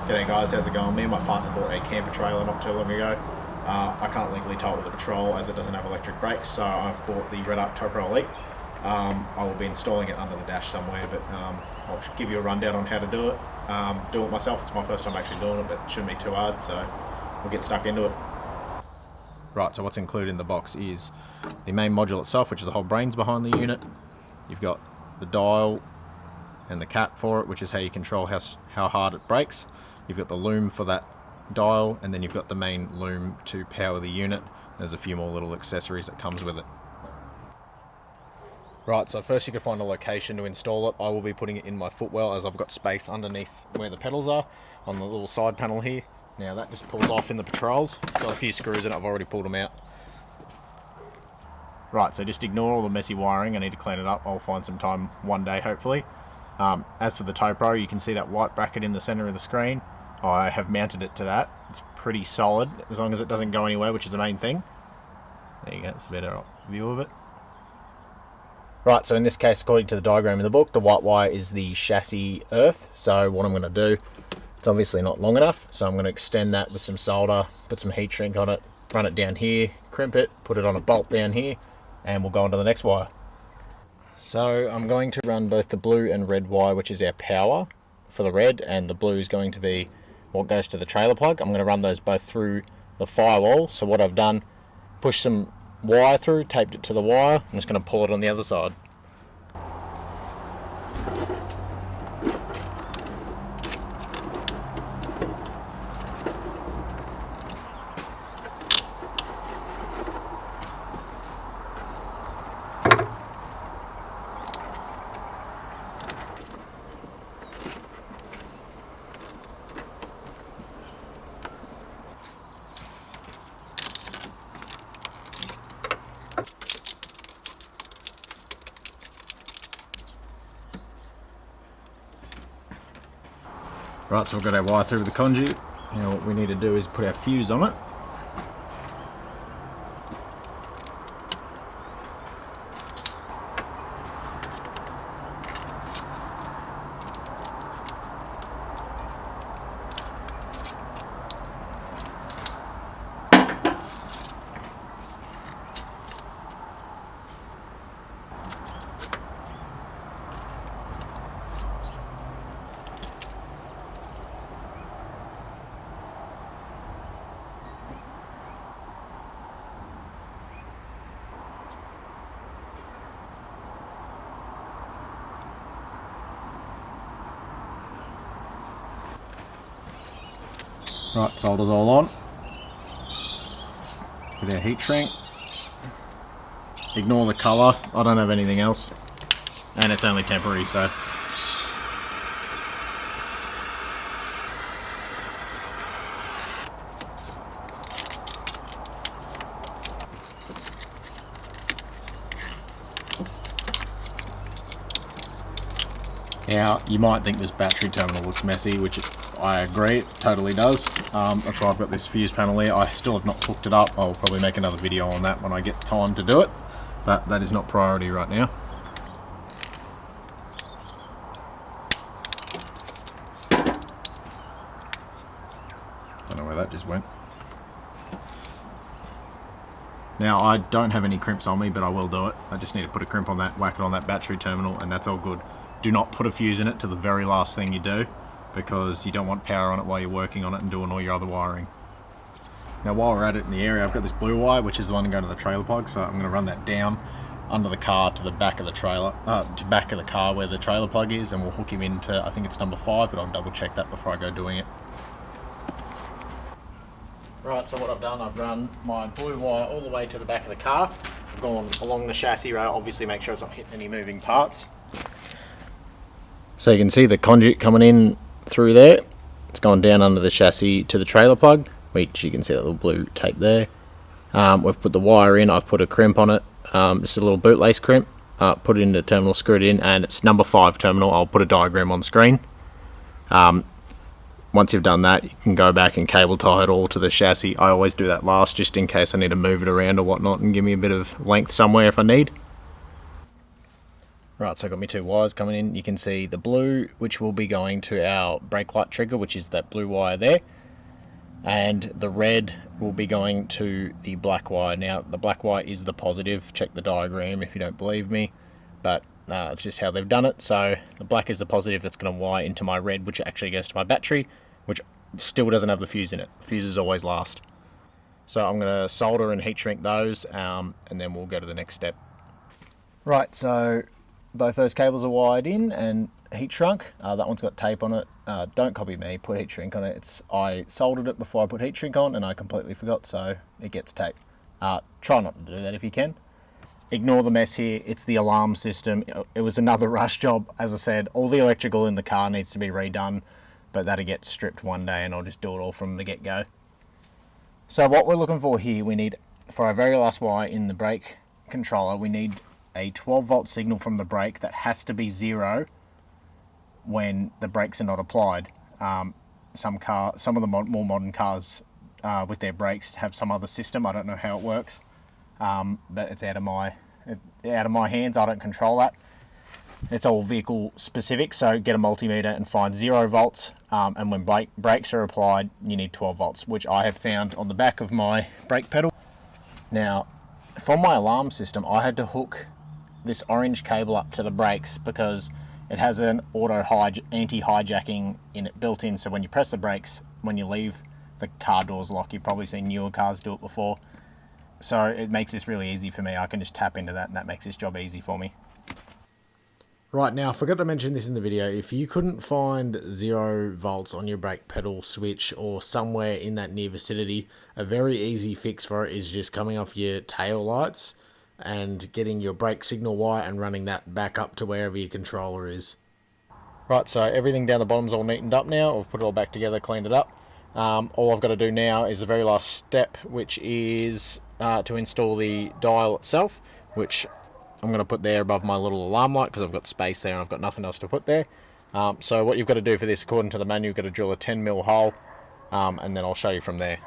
G'day guys, how's it going? Me and my partner bought a camper trailer not too long ago. I can't legally tow it with the Patrol as it doesn't have electric brakes, so I've bought the Redarc Towpro Elite. I will be installing it under the dash somewhere, but I'll give you a rundown on how to do it. Myself. It's my first time actually doing it, but it shouldn't be too hard, so we'll get stuck into it. Right, so what's included in the box is the main module itself, which is the whole brains behind the unit. You've got the dial and the cap for it, which is how you control how hard it brakes. You've got the loom for that dial, and then you've got the main loom to power the unit. There's a few more little accessories that comes with it. Right, so first you can find a location to install it. I will be putting it in my footwell as I've got space underneath where the pedals are on the little side panel here. Now that just pulls off in the Patrols. It's got a few screws in it, I've already pulled them out. Right, so just ignore all the messy wiring. I need to clean it up. I'll find some time one day, hopefully. As for the Towpro, you can see that white bracket in the center of the screen. I have mounted it to that. It's pretty solid, as long as it doesn't go anywhere, which is the main thing. There you go, it's a better view of it. Right, so in this case, according to the diagram in the book, the white wire is the chassis earth. So what I'm going to do, it's obviously not long enough, so I'm going to extend that with some solder, put some heat shrink on it, run it down here, crimp it, put it on a bolt down here, and we'll go on to the next wire. So I'm going to run both the blue and red wire, which is our power for the red, and the blue is going to be what goes to the trailer plug. I'm going to run those both through the firewall. So what I've done, push some wire through, taped it to the wire. I'm just going to pull it on the other side. Right, so we've got our wire through with the conduit. Now what we need to do is put our fuse on it. Right, solder's all on. With our heat shrink. Ignore the colour, I don't have anything else. And it's only temporary, so. Now, you might think this battery terminal looks messy, which I agree, it totally does. That's why I've got this fuse panel here. I still have not hooked it up. I'll probably make another video on that when I get time to do it, but that is not priority right now. Don't know where that just went. Now, I don't have any crimps on me, but I will do it. I just need to put a crimp on that, whack it on that battery terminal, and that's all good. Do not put a fuse in it to the very last thing you do, because you don't want power on it while you're working on it and doing all your other wiring. Now while we're at it in the area, I've got this blue wire, which is the one to go to the trailer plug, so I'm going to run that down under the car to the back of the trailer, to back of the car where the trailer plug is, and we'll hook him into, I think it's number 5, but I'll double check that before I go doing it. Right, so what I've done, I've run my blue wire all the way to the back of the car. I've gone along the chassis rail, obviously make sure it's not hitting any moving parts. So you can see the conduit coming in through there. It's gone down under the chassis to the trailer plug, which you can see that little blue tape there. We've put the wire in, I've put a crimp on it, just a little bootlace crimp, put it in the terminal, screwed it in, and it's number 5 terminal. I'll put a diagram on screen. Once you've done that, you can go back and cable tie it all to the chassis. I always do that last, just in case I need to move it around or whatnot and give me a bit of length somewhere if I need. Right, so I got my two wires coming in. You can see the blue, which will be going to our brake light trigger, which is that blue wire there. And the red will be going to the black wire. Now, the black wire is the positive. Check the diagram if you don't believe me. But it's just how they've done it. So the black is the positive that's going to wire into my red, which actually goes to my battery, which still doesn't have the fuse in it. Fuses always last. So I'm going to solder and heat shrink those, and then we'll go to the next step. Right, so both those cables are wired in and heat shrunk. That one's got tape on it. Don't copy me, put heat shrink on it. I soldered it before I put heat shrink on and I completely forgot, so it gets tape. Try not to do that if you can. Ignore the mess here. It's the alarm system. It was another rush job. As I said, all the electrical in the car needs to be redone, but that'll get stripped one day and I'll just do it all from the get-go. So what we're looking for here, we need, for our very last wire in the brake controller, we need a 12 volt signal from the brake that has to be 0 when the brakes are not applied. Some of the more modern cars with their brakes have some other system. I don't know how it works, but it's out of my hands. I don't control that. It's all vehicle specific, so get a multimeter and find 0 volts, and when brakes are applied you need 12 volts, which I have found on the back of my brake pedal. Now, from my alarm system, I had to hook this orange cable up to the brakes because it has an auto anti-hijacking in it built in, so when you press the brakes, when you leave, the car doors lock. You've probably seen newer cars do it before. So it makes this really easy for me. I can just tap into that and that makes this job easy for me. Right, now I forgot to mention this in the video. If you couldn't find 0 volts on your brake pedal switch or somewhere in that near vicinity, a very easy fix for it is just coming off your tail lights and getting your brake signal wire and running that back up to wherever your controller is. Right, so everything down the bottom's all neatened up now. I've put it all back together, cleaned it up. All I've got to do now is the very last step, which is to install the dial itself, which I'm going to put there above my little alarm light because I've got space there and I've got nothing else to put there. So what you've got to do for this, according to the manual, you've got to drill a 10mm hole, and then I'll show you from there.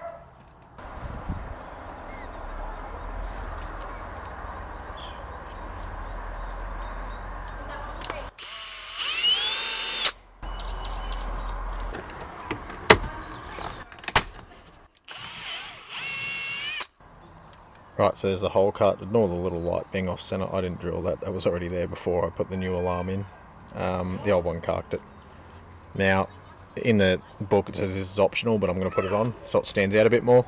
Right, so there's the hole cut. Ignore the little light being off center. I didn't drill that. That was already there before I put the new alarm in. The old one carked it. Now, in the book it says this is optional, but I'm going to put it on so it stands out a bit more.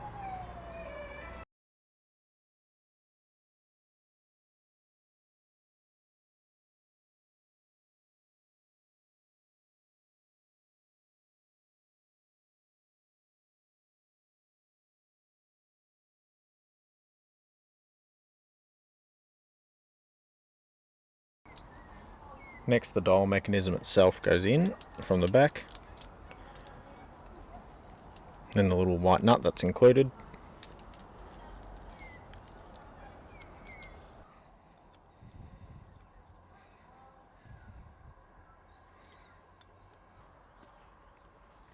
Next, the dial mechanism itself goes in from the back. Then the little white nut that's included.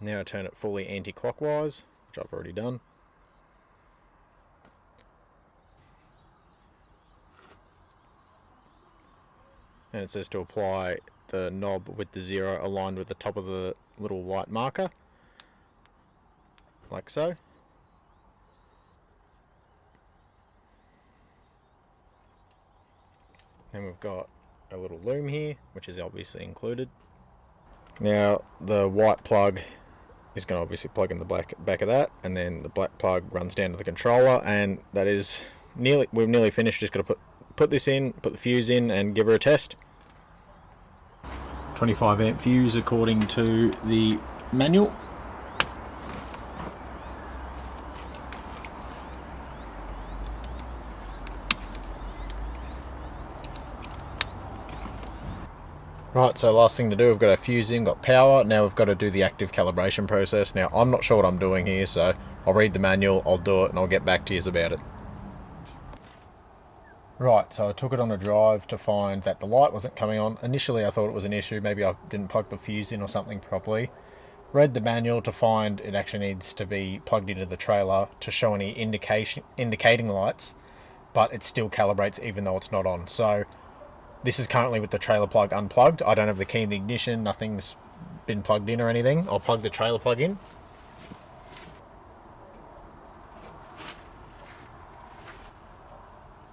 Now I turn it fully anti-clockwise, which I've already done. And it says to apply the knob with the 0 aligned with the top of the little white marker, like so. And we've got a little loom here, which is obviously included. Now the white plug is going to obviously plug in the back of that, and then the black plug runs down to the controller, and that is we've nearly finished. Just got to put this in, put the fuse in, and give her a test. 25 amp fuse according to the manual. Right, so last thing to do, we've got our fuse in, got power. Now we've got to do the active calibration process. Now I'm not sure what I'm doing here, so I'll read the manual, I'll do it, and I'll get back to you about it. Right, so I took it on a drive to find that the light wasn't coming on. Initially I thought it was an issue, maybe I didn't plug the fuse in or something properly. Read the manual to find it actually needs to be plugged into the trailer to show any indicating lights, but it still calibrates even though it's not on. So This is currently with the trailer plug unplugged. I don't have the key in the ignition, nothing's been plugged in or anything. I'll plug the trailer plug in.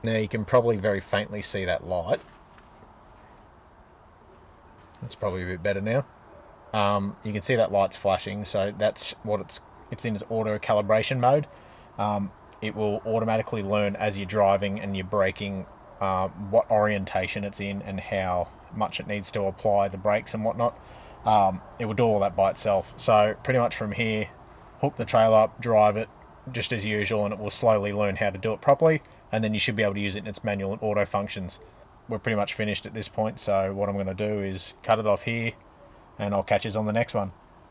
Now you can probably very faintly see that light. That's probably a bit better now. You can see that light's flashing, so that's what it's in its auto calibration mode. It will automatically learn as you're driving and you're braking what orientation it's in and how much it needs to apply the brakes and whatnot. It will do all that by itself. So pretty much from here, hook the trailer up, drive it just as usual, and it will slowly learn how to do it properly, and then you should be able to use it in its manual and auto functions. We're pretty much finished at this point, so what I'm going to do is cut it off here, and I'll catch you on the next one.